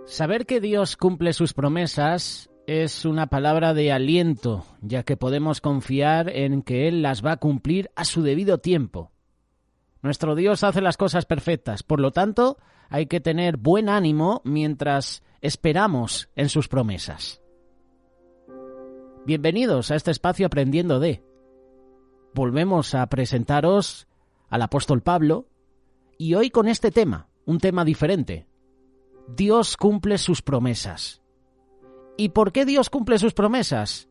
Saber que Dios cumple sus promesas es una palabra de aliento, ya que podemos confiar en que Él las va a cumplir a su debido tiempo. Nuestro Dios hace las cosas perfectas, por lo tanto, hay que tener buen ánimo mientras esperamos en sus promesas. Bienvenidos a este espacio Aprendiendo de. Volvemos a presentaros al apóstol Pablo, y hoy con este tema, un tema diferente. Dios cumple sus promesas. ¿Y por qué Dios cumple sus promesas?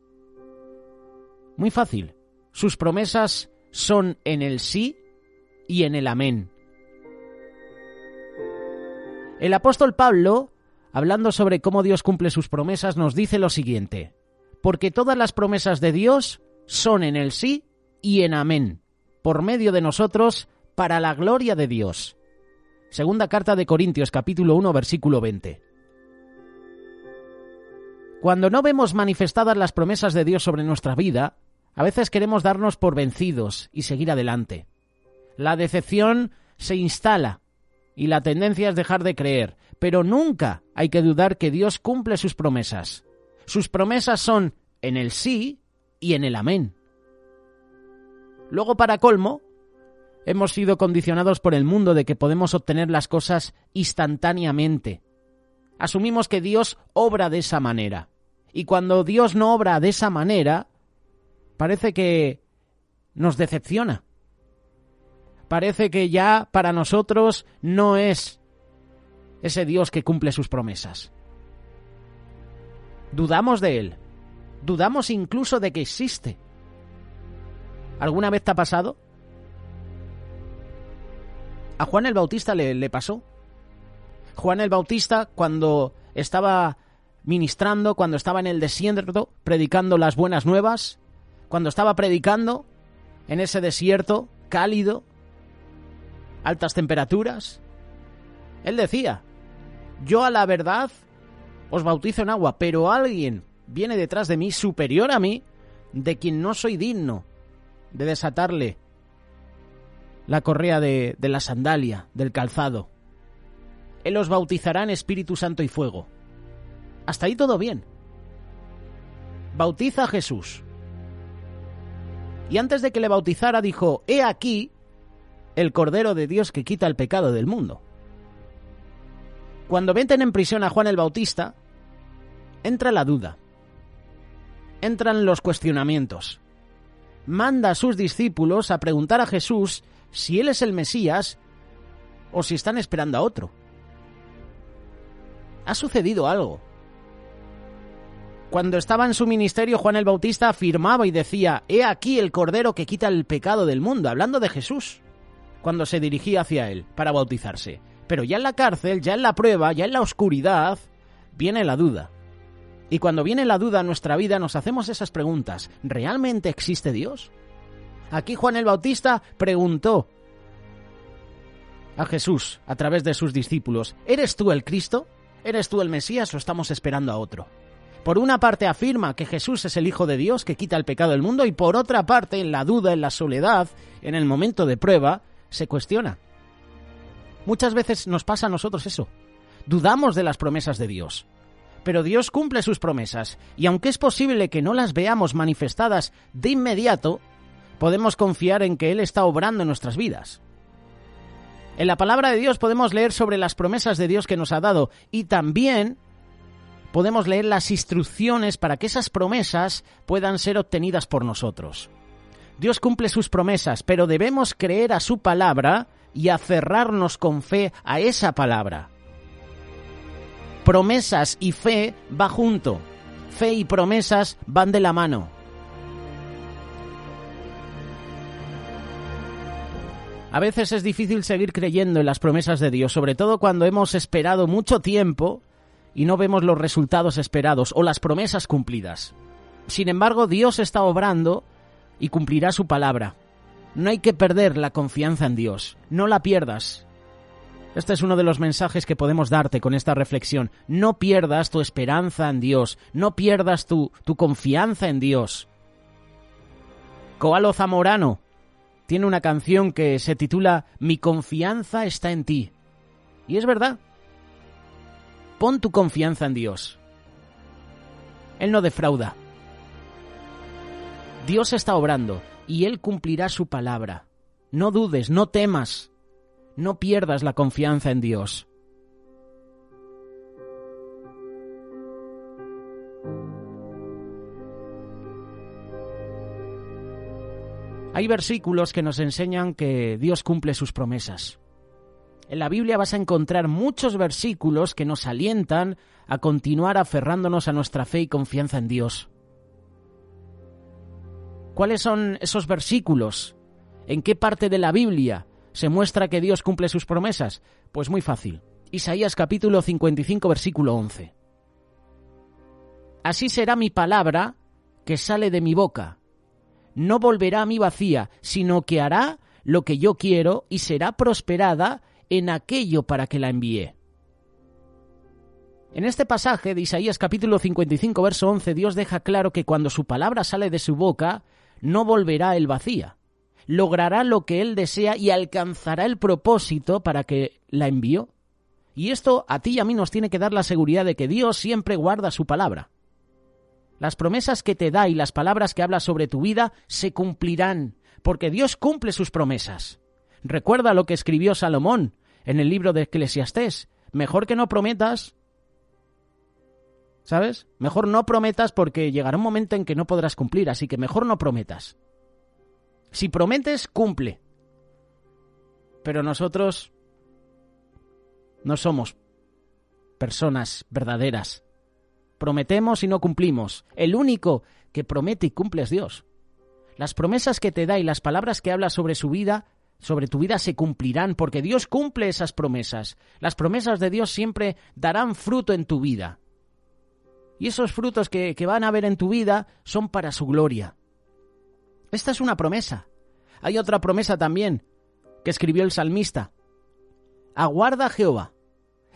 Muy fácil. Sus promesas son en el sí y en el amén. El apóstol Pablo, hablando sobre cómo Dios cumple sus promesas, nos dice lo siguiente: porque todas las promesas de Dios son en el sí y en amén, por medio de nosotros, para la gloria de Dios. Segunda carta de Corintios, capítulo 1, versículo 20. Cuando no vemos manifestadas las promesas de Dios sobre nuestra vida, a veces queremos darnos por vencidos y seguir adelante. La decepción se instala y la tendencia es dejar de creer, pero nunca hay que dudar que Dios cumple sus promesas. Sus promesas son en el sí y en el amén. Luego, para colmo, hemos sido condicionados por el mundo de que podemos obtener las cosas instantáneamente. Asumimos que Dios obra de esa manera. Y cuando Dios no obra de esa manera, parece que nos decepciona. Parece que ya para nosotros no es ese Dios que cumple sus promesas. Dudamos de Él. Dudamos incluso de que existe. ¿Alguna vez te ha pasado? A Juan el Bautista le pasó. Juan el Bautista, cuando estaba ministrando, cuando estaba en el desierto, predicando las buenas nuevas, cuando estaba predicando en ese desierto cálido, altas temperaturas, él decía: yo a la verdad os bautizo en agua, pero alguien viene detrás de mí, superior a mí, de quien no soy digno de desatarle la correa de la sandalia, del calzado. Él os bautizará en Espíritu Santo y fuego. Hasta ahí todo bien. Bautiza a Jesús. Y antes de que le bautizara dijo: he aquí el Cordero de Dios que quita el pecado del mundo. Cuando meten en prisión a Juan el Bautista, entra la duda. Entran los cuestionamientos. Manda a sus discípulos a preguntar a Jesús si él es el Mesías o si están esperando a otro. Ha sucedido algo. Cuando estaba en su ministerio, Juan el Bautista afirmaba y decía: he aquí el Cordero que quita el pecado del mundo, hablando de Jesús, cuando se dirigía hacia él para bautizarse. Pero ya en la cárcel, ya en la prueba, ya en la oscuridad, viene la duda. Y cuando viene la duda a nuestra vida, nos hacemos esas preguntas: ¿realmente existe Dios? Aquí Juan el Bautista preguntó a Jesús a través de sus discípulos: ¿eres tú el Cristo? ¿Eres tú el Mesías o estamos esperando a otro? Por una parte afirma que Jesús es el Hijo de Dios que quita el pecado del mundo, y por otra parte, en la duda, en la soledad, en el momento de prueba, se cuestiona. Muchas veces nos pasa a nosotros eso. Dudamos de las promesas de Dios. Pero Dios cumple sus promesas, y aunque es posible que no las veamos manifestadas de inmediato, podemos confiar en que Él está obrando en nuestras vidas. En la palabra de Dios podemos leer sobre las promesas de Dios que nos ha dado, y también podemos leer las instrucciones para que esas promesas puedan ser obtenidas por nosotros. Dios cumple sus promesas, pero debemos creer a su palabra y aferrarnos con fe a esa palabra. Promesas y fe va junto. Fe y promesas van de la mano. A veces es difícil seguir creyendo en las promesas de Dios, sobre todo cuando hemos esperado mucho tiempo y no vemos los resultados esperados o las promesas cumplidas. Sin embargo, Dios está obrando y cumplirá su palabra. No hay que perder la confianza en Dios. No la pierdas. Este es uno de los mensajes que podemos darte con esta reflexión. No pierdas tu esperanza en Dios. No pierdas tu confianza en Dios. Koalo Zamorano tiene una canción que se titula Mi confianza está en ti. Y es verdad. Pon tu confianza en Dios. Él no defrauda. Dios está obrando y Él cumplirá su palabra. No dudes, no temas, no pierdas la confianza en Dios. Hay versículos que nos enseñan que Dios cumple sus promesas. En la Biblia vas a encontrar muchos versículos que nos alientan a continuar aferrándonos a nuestra fe y confianza en Dios. ¿Cuáles son esos versículos? ¿En qué parte de la Biblia se muestra que Dios cumple sus promesas? Pues muy fácil. Isaías capítulo 55, versículo 11. Así será mi palabra que sale de mi boca. No volverá a mí vacía, sino que hará lo que yo quiero y será prosperada en aquello para que la envié. En este pasaje de Isaías capítulo 55, verso 11, Dios deja claro que cuando su palabra sale de su boca, no volverá él vacía. Logrará lo que él desea y alcanzará el propósito para que la envió. Y esto a ti y a mí nos tiene que dar la seguridad de que Dios siempre guarda su palabra. Las promesas que te da y las palabras que habla sobre tu vida se cumplirán, porque Dios cumple sus promesas. Recuerda lo que escribió Salomón en el libro de Eclesiastés. Mejor que no prometas, ¿sabes? Mejor no prometas porque llegará un momento en que no podrás cumplir, así que mejor no prometas. Si prometes, cumple. Pero nosotros no somos personas verdaderas. Prometemos y no cumplimos. El único que promete y cumple es Dios. Las promesas que te da y las palabras que habla sobre su vida, sobre tu vida, se cumplirán porque Dios cumple esas promesas. Las promesas de Dios siempre darán fruto en tu vida. Y esos frutos que van a haber en tu vida son para su gloria. Esta es una promesa. Hay otra promesa también que escribió el salmista. Aguarda a Jehová.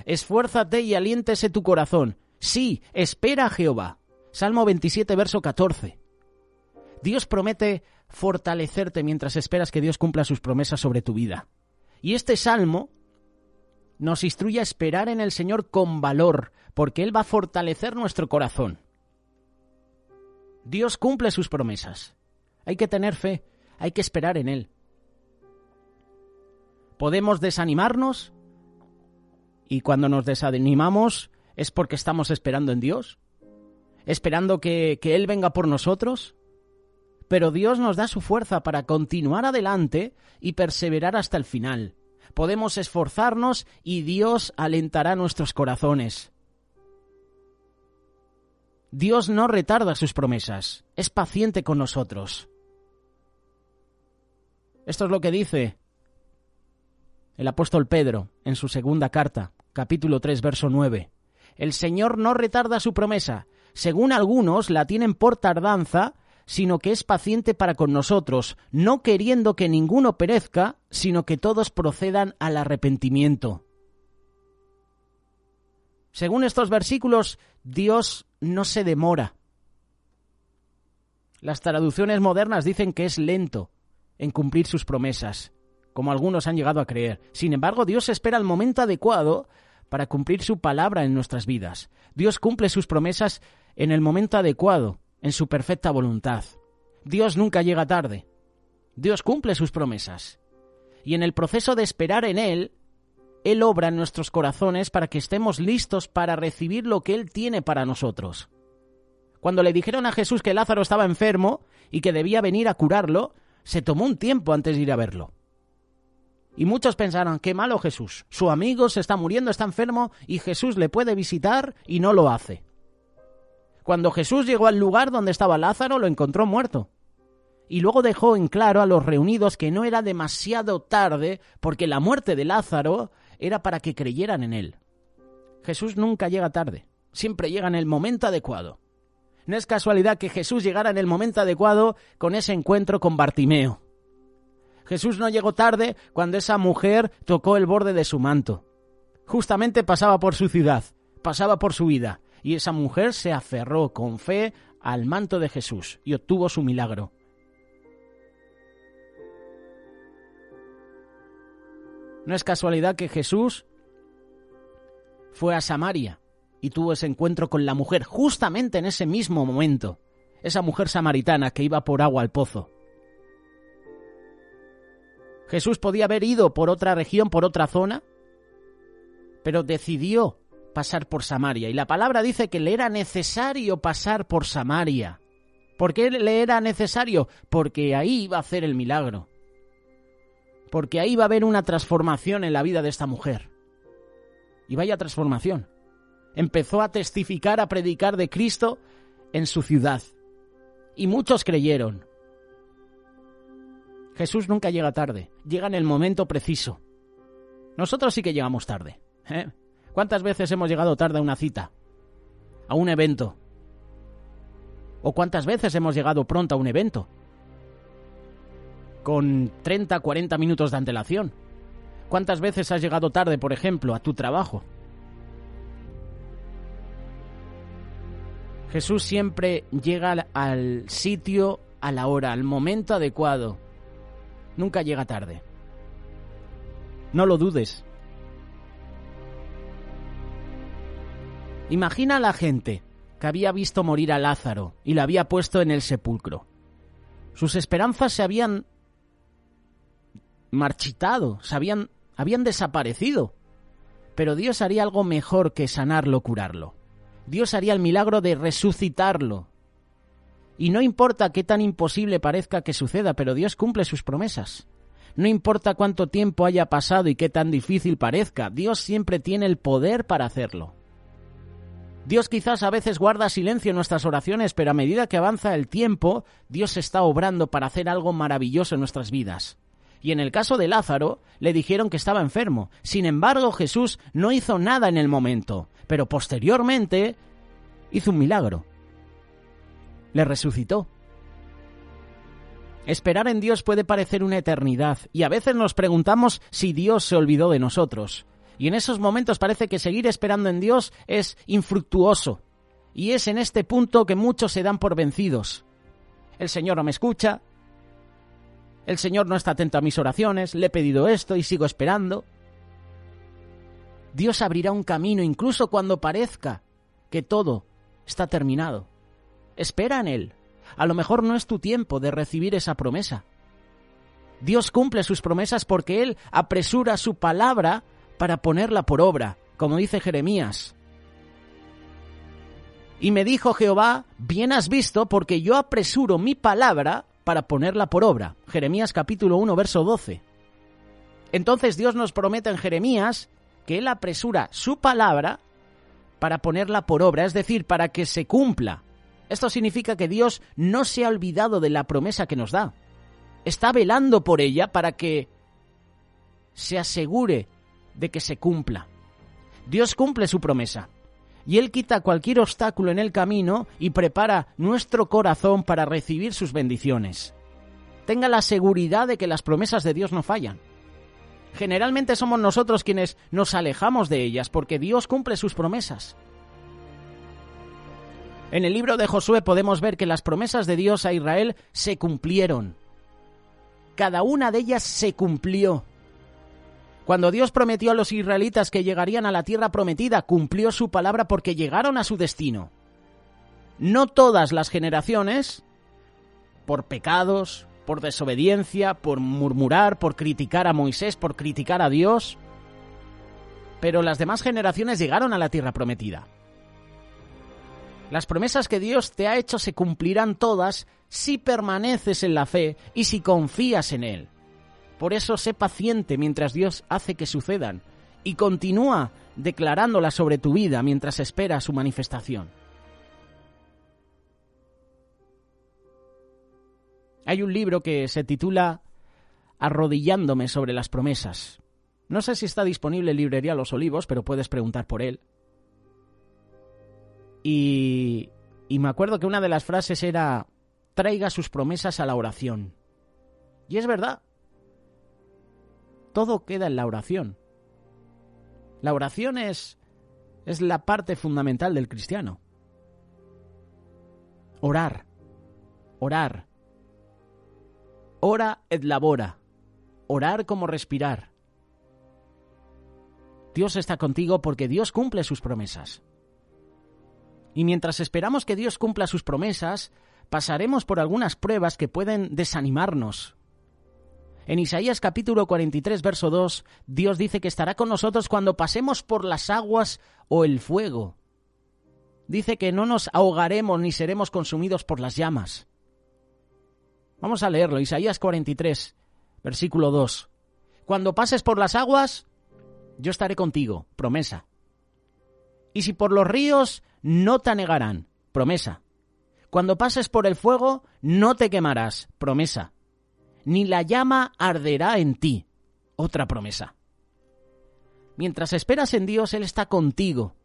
Esfuérzate y aliéntese tu corazón. Sí, espera a Jehová. Salmo 27, verso 14. Dios promete fortalecerte mientras esperas que Dios cumpla sus promesas sobre tu vida. Y este salmo nos instruye a esperar en el Señor con valor, porque Él va a fortalecer nuestro corazón. Dios cumple sus promesas. Hay que tener fe, hay que esperar en Él. Podemos desanimarnos y cuando nos desanimamos es porque estamos esperando en Dios, esperando que Él venga por nosotros, pero Dios nos da su fuerza para continuar adelante y perseverar hasta el final. Podemos esforzarnos y Dios alentará nuestros corazones. Dios no retarda sus promesas, es paciente con nosotros. Esto es lo que dice el apóstol Pedro en su segunda carta, capítulo 3, verso 9. El Señor no retarda su promesa, según algunos la tienen por tardanza, sino que es paciente para con nosotros, no queriendo que ninguno perezca, sino que todos procedan al arrepentimiento. Según estos versículos, Dios no se demora. Las traducciones modernas dicen que es lento en cumplir sus promesas, como algunos han llegado a creer. Sin embargo, Dios espera el momento adecuado para cumplir su palabra en nuestras vidas. Dios cumple sus promesas en el momento adecuado, en su perfecta voluntad. Dios nunca llega tarde. Dios cumple sus promesas. Y en el proceso de esperar en Él, Él obra en nuestros corazones para que estemos listos para recibir lo que Él tiene para nosotros. Cuando le dijeron a Jesús que Lázaro estaba enfermo y que debía venir a curarlo, se tomó un tiempo antes de ir a verlo. Y muchos pensaron, qué malo Jesús, su amigo se está muriendo, está enfermo y Jesús le puede visitar y no lo hace. Cuando Jesús llegó al lugar donde estaba Lázaro, lo encontró muerto. Y luego dejó en claro a los reunidos que no era demasiado tarde porque la muerte de Lázaro era para que creyeran en él. Jesús nunca llega tarde, siempre llega en el momento adecuado. No es casualidad que Jesús llegara en el momento adecuado con ese encuentro con Bartimeo. Jesús no llegó tarde cuando esa mujer tocó el borde de su manto. Justamente pasaba por su ciudad, pasaba por su vida, y esa mujer se aferró con fe al manto de Jesús y obtuvo su milagro. No es casualidad que Jesús fue a Samaria y tuvo ese encuentro con la mujer justamente en ese mismo momento, esa mujer samaritana que iba por agua al pozo. Jesús podía haber ido por otra región, por otra zona, pero decidió pasar por Samaria. Y la palabra dice que le era necesario pasar por Samaria. ¿Por qué le era necesario? Porque ahí iba a hacer el milagro. Porque ahí va a haber una transformación en la vida de esta mujer. Y vaya transformación. Empezó a testificar, a predicar de Cristo en su ciudad. Y muchos creyeron. Jesús nunca llega tarde, llega en el momento preciso. Nosotros sí que llegamos tarde. ¿Cuántas veces hemos llegado tarde a una cita? A un evento. ¿O cuántas veces hemos llegado pronto a un evento? Con 30, 40 minutos de antelación. ¿Cuántas veces has llegado tarde, por ejemplo, a tu trabajo? Jesús siempre llega al sitio, a la hora, al momento adecuado. Nunca llega tarde. No lo dudes. Imagina a la gente que había visto morir a Lázaro y la había puesto en el sepulcro. Sus esperanzas se habían marchitado, habían desaparecido. Pero Dios haría algo mejor que sanarlo, curarlo. Dios haría el milagro de resucitarlo. Y no importa qué tan imposible parezca que suceda, pero Dios cumple sus promesas. No importa cuánto tiempo haya pasado y qué tan difícil parezca, Dios siempre tiene el poder para hacerlo. Dios quizás a veces guarda silencio en nuestras oraciones, pero a medida que avanza el tiempo, Dios está obrando para hacer algo maravilloso en nuestras vidas. Y en el caso de Lázaro, le dijeron que estaba enfermo. Sin embargo, Jesús no hizo nada en el momento, pero posteriormente hizo un milagro. Le resucitó. Esperar en Dios puede parecer una eternidad, y a veces nos preguntamos si Dios se olvidó de nosotros. Y en esos momentos parece que seguir esperando en Dios es infructuoso. Y es en este punto que muchos se dan por vencidos. El Señor no me escucha. El Señor no está atento a mis oraciones. Le he pedido esto y sigo esperando. Dios abrirá un camino incluso cuando parezca que todo está terminado. Espera en Él. A lo mejor no es tu tiempo de recibir esa promesa. Dios cumple sus promesas porque Él apresura su palabra para ponerla por obra, como dice Jeremías. Y me dijo Jehová, bien has visto, porque yo apresuro mi palabra para ponerla por obra. Jeremías capítulo 1, verso 12. Entonces Dios nos promete en Jeremías que Él apresura su palabra para ponerla por obra, es decir, para que se cumpla. Esto significa que Dios no se ha olvidado de la promesa que nos da. Está velando por ella para que se asegure de que se cumpla. Dios cumple su promesa y Él quita cualquier obstáculo en el camino y prepara nuestro corazón para recibir sus bendiciones. Tenga la seguridad de que las promesas de Dios no fallan. Generalmente somos nosotros quienes nos alejamos de ellas porque Dios cumple sus promesas. En el libro de Josué podemos ver que las promesas de Dios a Israel se cumplieron. Cada una de ellas se cumplió. Cuando Dios prometió a los israelitas que llegarían a la tierra prometida, cumplió su palabra porque llegaron a su destino. No todas las generaciones, por pecados, por desobediencia, por murmurar, por criticar a Moisés, por criticar a Dios, pero las demás generaciones llegaron a la tierra prometida. Las promesas que Dios te ha hecho se cumplirán todas si permaneces en la fe y si confías en Él. Por eso sé paciente mientras Dios hace que sucedan y continúa declarándolas sobre tu vida mientras espera su manifestación. Hay un libro que se titula Arrodillándome sobre las promesas. No sé si está disponible en librería Los Olivos, pero puedes preguntar por él. Y me acuerdo que una de las frases era: traiga sus promesas a la oración. Y es verdad. Todo queda en la oración. La oración es la parte fundamental del cristiano. Orar. Orar. Ora et labora. Orar como respirar. Dios está contigo porque Dios cumple sus promesas. Y mientras esperamos que Dios cumpla sus promesas, pasaremos por algunas pruebas que pueden desanimarnos. En Isaías capítulo 43, verso 2, Dios dice que estará con nosotros cuando pasemos por las aguas o el fuego. Dice que no nos ahogaremos ni seremos consumidos por las llamas. Vamos a leerlo, Isaías 43, versículo 2. Cuando pases por las aguas, yo estaré contigo, promesa. Y si por los ríos, no te anegarán, promesa. Cuando pases por el fuego, no te quemarás, promesa. Ni la llama arderá en ti, otra promesa. Mientras esperas en Dios, Él está contigo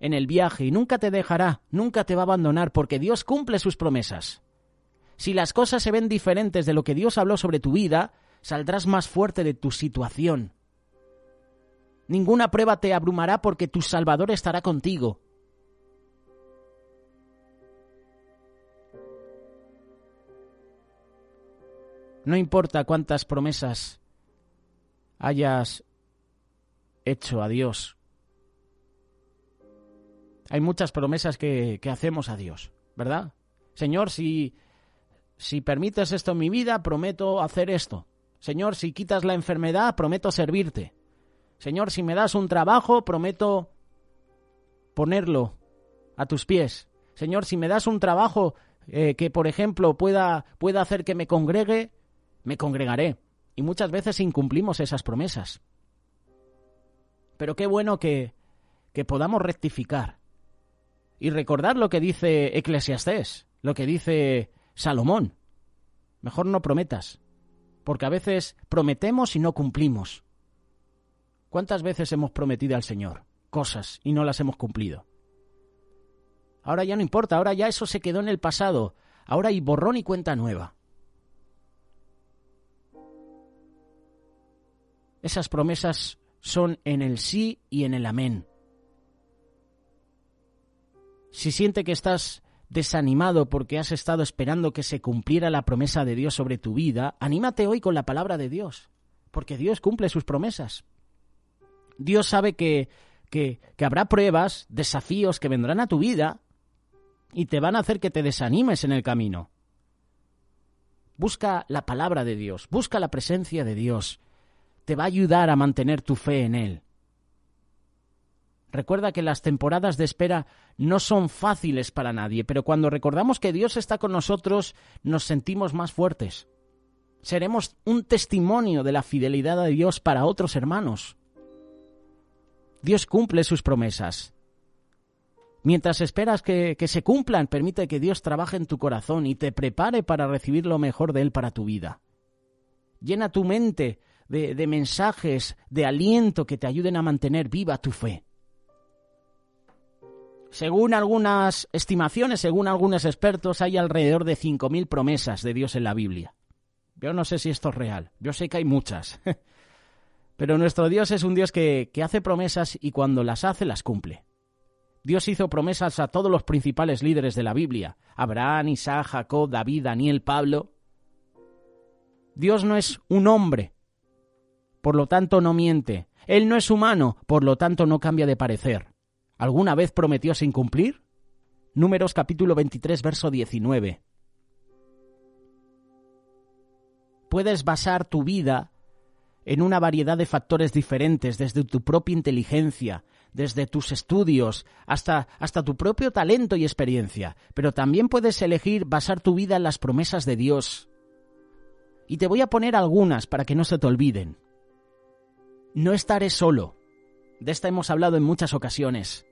en el viaje y nunca te dejará, nunca te va a abandonar, porque Dios cumple sus promesas. Si las cosas se ven diferentes de lo que Dios habló sobre tu vida, saldrás más fuerte de tu situación. Ninguna prueba te abrumará porque tu Salvador estará contigo. No importa cuántas promesas hayas hecho a Dios. Hay muchas promesas que hacemos a Dios, ¿verdad? Señor, si permites esto en mi vida, prometo hacer esto. Señor, si quitas la enfermedad, prometo servirte. Señor, si me das un trabajo, prometo ponerlo a tus pies. Señor, si me das un trabajo que, por ejemplo, pueda hacer que me congregue, me congregaré. Y muchas veces incumplimos esas promesas. Pero qué bueno que podamos rectificar y recordar lo que dice Eclesiastés, lo que dice Salomón. Mejor no prometas, porque a veces prometemos y no cumplimos. ¿Cuántas veces hemos prometido al Señor cosas y no las hemos cumplido? Ahora ya no importa, ahora ya eso se quedó en el pasado. Ahora hay borrón y cuenta nueva. Esas promesas son en el sí y en el amén. Si siente que estás desanimado porque has estado esperando que se cumpliera la promesa de Dios sobre tu vida, anímate hoy con la palabra de Dios, porque Dios cumple sus promesas. Dios sabe que habrá pruebas, desafíos que vendrán a tu vida y te van a hacer que te desanimes en el camino. Busca la palabra de Dios, busca la presencia de Dios. Te va a ayudar a mantener tu fe en Él. Recuerda que las temporadas de espera no son fáciles para nadie, pero cuando recordamos que Dios está con nosotros, nos sentimos más fuertes. Seremos un testimonio de la fidelidad de Dios para otros hermanos. Dios cumple sus promesas. Mientras esperas que se cumplan, permite que Dios trabaje en tu corazón y te prepare para recibir lo mejor de Él para tu vida. Llena tu mente de mensajes, de aliento que te ayuden a mantener viva tu fe. Según algunas estimaciones, según algunos expertos, hay alrededor de 5.000 promesas de Dios en la Biblia. Yo no sé si esto es real, yo sé que hay muchas. Pero nuestro Dios es un Dios que hace promesas y cuando las hace, las cumple. Dios hizo promesas a todos los principales líderes de la Biblia: Abraham, Isaac, Jacob, David, Daniel, Pablo. Dios no es un hombre, por lo tanto no miente. Él no es humano, por lo tanto no cambia de parecer. ¿Alguna vez prometió sin cumplir? Números capítulo 23, verso 19. Puedes basar tu vida en una variedad de factores diferentes, desde tu propia inteligencia, desde tus estudios, hasta tu propio talento y experiencia. Pero también puedes elegir basar tu vida en las promesas de Dios. Y te voy a poner algunas para que no se te olviden. No estaré solo. De esta hemos hablado en muchas ocasiones.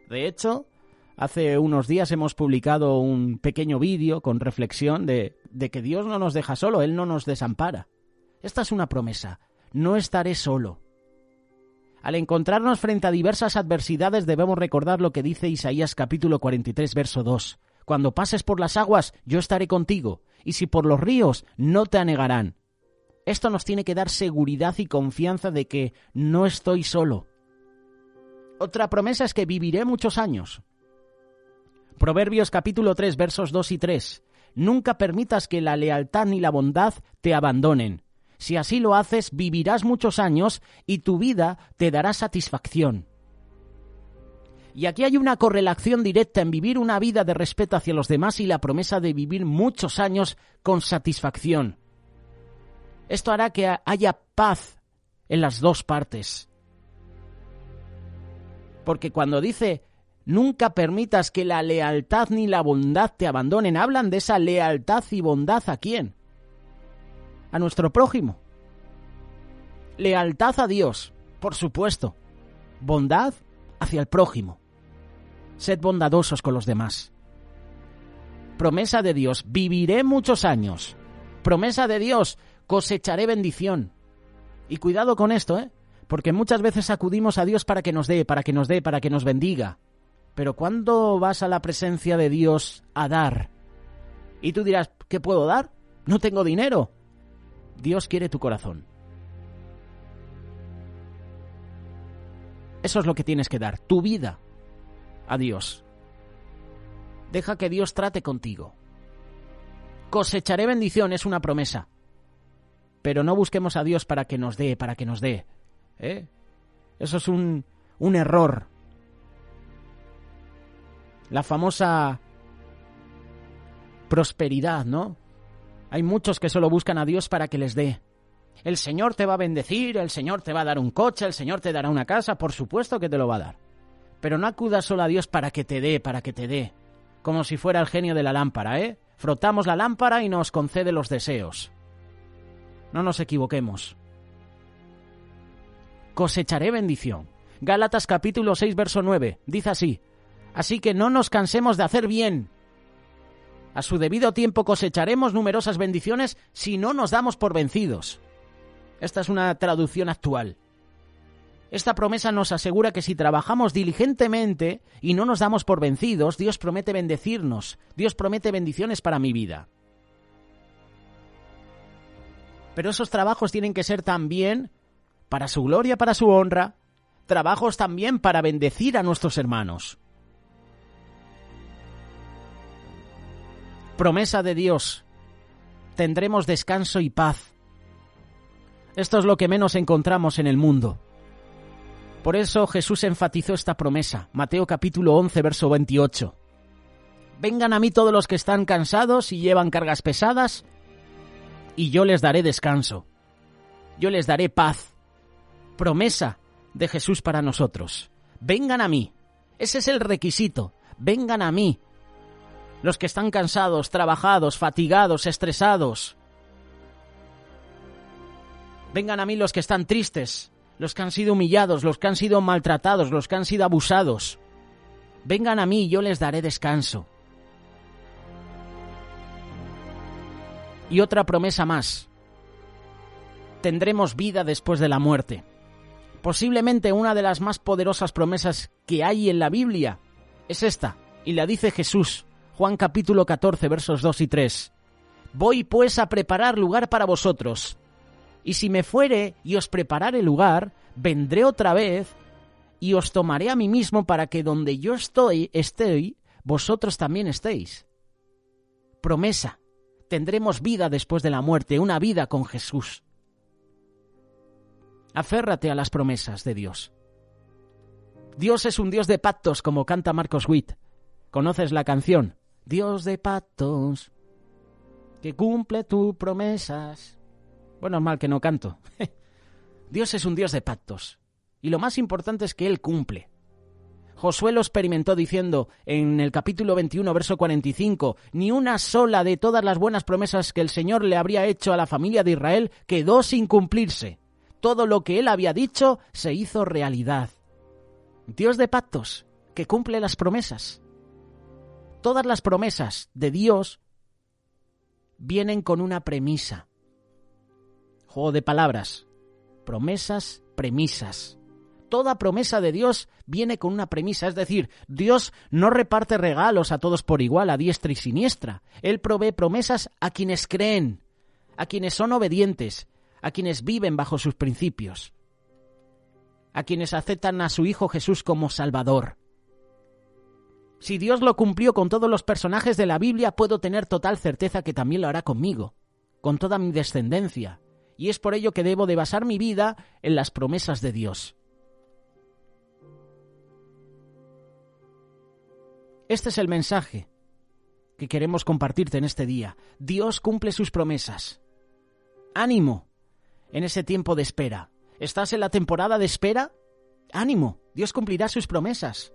De hecho, hace unos días hemos publicado un pequeño vídeo con reflexión de que Dios no nos deja solo, Él no nos desampara. Esta es una promesa. No estaré solo. Al encontrarnos frente a diversas adversidades debemos recordar lo que dice Isaías capítulo 43, verso 2. Cuando pases por las aguas, yo estaré contigo, y si por los ríos, no te anegarán. Esto nos tiene que dar seguridad y confianza de que no estoy solo. Otra promesa es que viviré muchos años. Proverbios capítulo 3, versos 2 y 3. Nunca permitas que la lealtad ni la bondad te abandonen. Si así lo haces, vivirás muchos años y tu vida te dará satisfacción. Y aquí hay una correlación directa en vivir una vida de respeto hacia los demás y la promesa de vivir muchos años con satisfacción. Esto hará que haya paz en las dos partes. Porque cuando dice, nunca permitas que la lealtad ni la bondad te abandonen, hablan de esa lealtad y bondad ¿a quién? A nuestro prójimo. Lealtad a Dios, por supuesto. Bondad hacia el prójimo. Sed bondadosos con los demás. Promesa de Dios, viviré muchos años. Promesa de Dios, cosecharé bendición. Y cuidado con esto, porque muchas veces acudimos a Dios para que nos dé, para que nos bendiga. Pero ¿cuándo vas a la presencia de Dios a dar? Y tú dirás, ¿qué puedo dar? No tengo dinero. Dios quiere tu corazón. Eso es lo que tienes que dar, tu vida a Dios. Deja que Dios trate contigo. Cosecharé bendición es una promesa. Pero no busquemos a Dios para que nos dé, Eso es un error. La famosa prosperidad, ¿no? Hay muchos que solo buscan a Dios para que les dé. El Señor te va a bendecir, el Señor te va a dar un coche, el Señor te dará una casa, por supuesto que te lo va a dar. Pero no acudas solo a Dios para que te dé, como si fuera el genio de la lámpara, Frotamos la lámpara y nos concede los deseos. No nos equivoquemos. Cosecharé bendición. Gálatas capítulo 6, verso 9, dice así: así que no nos cansemos de hacer bien. A su debido tiempo cosecharemos numerosas bendiciones si no nos damos por vencidos. Esta es una traducción actual. Esta promesa nos asegura que si trabajamos diligentemente y no nos damos por vencidos, Dios promete bendecirnos. Dios promete bendiciones para mi vida. Pero esos trabajos tienen que ser también para su gloria, para su honra, trabajos también para bendecir a nuestros hermanos. Promesa de Dios, tendremos descanso y paz. Esto es lo que menos encontramos en el mundo. Por eso Jesús enfatizó esta promesa, Mateo capítulo 11, verso 28. Vengan a mí todos los que están cansados y llevan cargas pesadas, y yo les daré descanso. Yo les daré paz. Promesa de Jesús para nosotros. Vengan a mí. Ese es el requisito. Vengan a mí. Los que están cansados, trabajados, fatigados, estresados. Vengan a mí los que están tristes, los que han sido humillados, los que han sido maltratados, los que han sido abusados. Vengan a mí y yo les daré descanso. Y otra promesa más. Tendremos vida después de la muerte. Posiblemente una de las más poderosas promesas que hay en la Biblia es esta, y la dice Jesús, Juan capítulo 14, versos 2 y 3. Voy pues a preparar lugar para vosotros. Y si me fuere y os preparare lugar, vendré otra vez y os tomaré a mí mismo para que donde yo esté, vosotros también estéis. Promesa. Tendremos vida después de la muerte, una vida con Jesús. Aférrate a las promesas de Dios. Dios es un Dios de pactos, como canta Marcos Witt. ¿Conoces la canción? Dios de pactos, que cumple tus promesas. Bueno, es mal que no canto. Dios es un Dios de pactos. Y lo más importante es que Él cumple. Josué lo experimentó diciendo en el capítulo 21, verso 45, ni una sola de todas las buenas promesas que el Señor le habría hecho a la familia de Israel quedó sin cumplirse. Todo lo que Él había dicho se hizo realidad. Dios de pactos, que cumple las promesas. Todas las promesas de Dios vienen con una premisa. Juego de palabras. Promesas, premisas. Toda promesa de Dios viene con una premisa, es decir, Dios no reparte regalos a todos por igual, a diestra y siniestra. Él provee promesas a quienes creen, a quienes son obedientes, a quienes viven bajo sus principios, a quienes aceptan a su Hijo Jesús como Salvador. Si Dios lo cumplió con todos los personajes de la Biblia, puedo tener total certeza que también lo hará conmigo, con toda mi descendencia. Y es por ello que debo de basar mi vida en las promesas de Dios. Este es el mensaje que queremos compartirte en este día. Dios cumple sus promesas. ¡Ánimo! En ese tiempo de espera. ¿Estás en la temporada de espera? ¡Ánimo! Dios cumplirá sus promesas.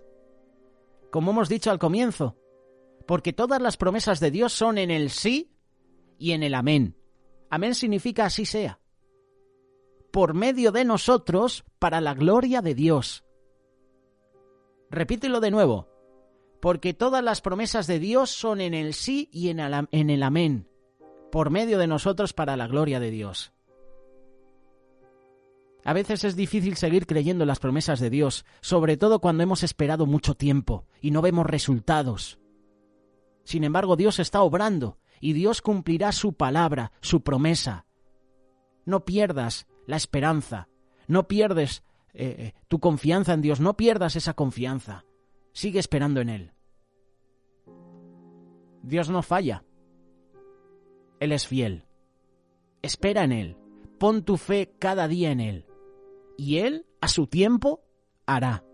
Como hemos dicho al comienzo, porque todas las promesas de Dios son en el sí y en el amén. Amén significa así sea. Por medio de nosotros, para la gloria de Dios. Repítelo de nuevo. Porque todas las promesas de Dios son en el sí y en el amén. Por medio de nosotros, para la gloria de Dios. A veces es difícil seguir creyendo en las promesas de Dios, sobre todo cuando hemos esperado mucho tiempo y no vemos resultados. Sin embargo, Dios está obrando y Dios cumplirá su palabra, su promesa. No pierdas la esperanza, no pierdes tu confianza en Dios, no pierdas esa confianza. Sigue esperando en Él. Dios no falla. Él es fiel. Espera en Él. Pon tu fe cada día en Él. Y Él, a su tiempo, hará.